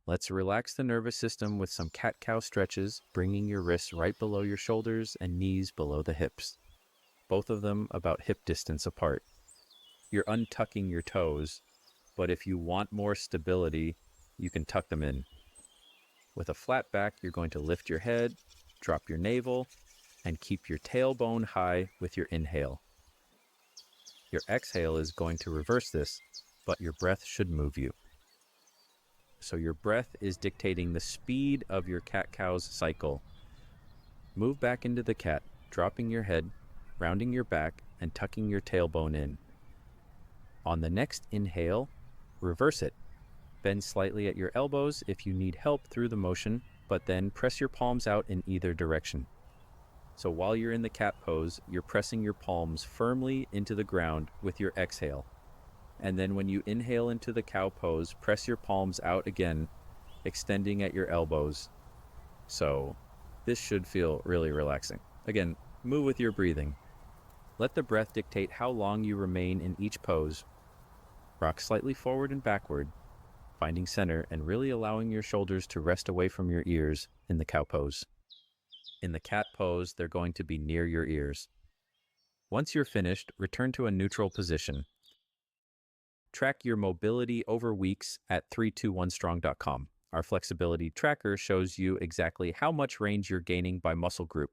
Let's relax the nervous system with some cat-cow stretches, bringing your wrists right below your shoulders and knees below the hips, both of them about hip distance apart. You're untucking your toes, but if you want more stability, you can tuck them in. With a flat back, you're going to lift your head, drop your navel, and keep your tailbone high with your inhale. Your exhale is going to reverse this, but your breath should move you. So your breath is dictating the speed of your cat-cow's cycle. Move back into the cat, dropping your head, rounding your back, and tucking your tailbone in. On the next inhale, reverse it. Bend slightly at your elbows if you need help through the motion, but then press your palms out in either direction. So while you're in the cat pose, you're pressing your palms firmly into the ground with your exhale. And then when you inhale into the cow pose, press your palms out again, extending at your elbows. So this should feel really relaxing. Again, move with your breathing. Let the breath dictate how long you remain in each pose. Rock slightly forward and backward, finding center and really allowing your shoulders to rest away from your ears in the cow pose. In the cat pose, they're going to be near your ears. Once you're finished, return to a neutral position. Track your mobility over weeks at 321strong.com. Our flexibility tracker shows you exactly how much range you're gaining by muscle group.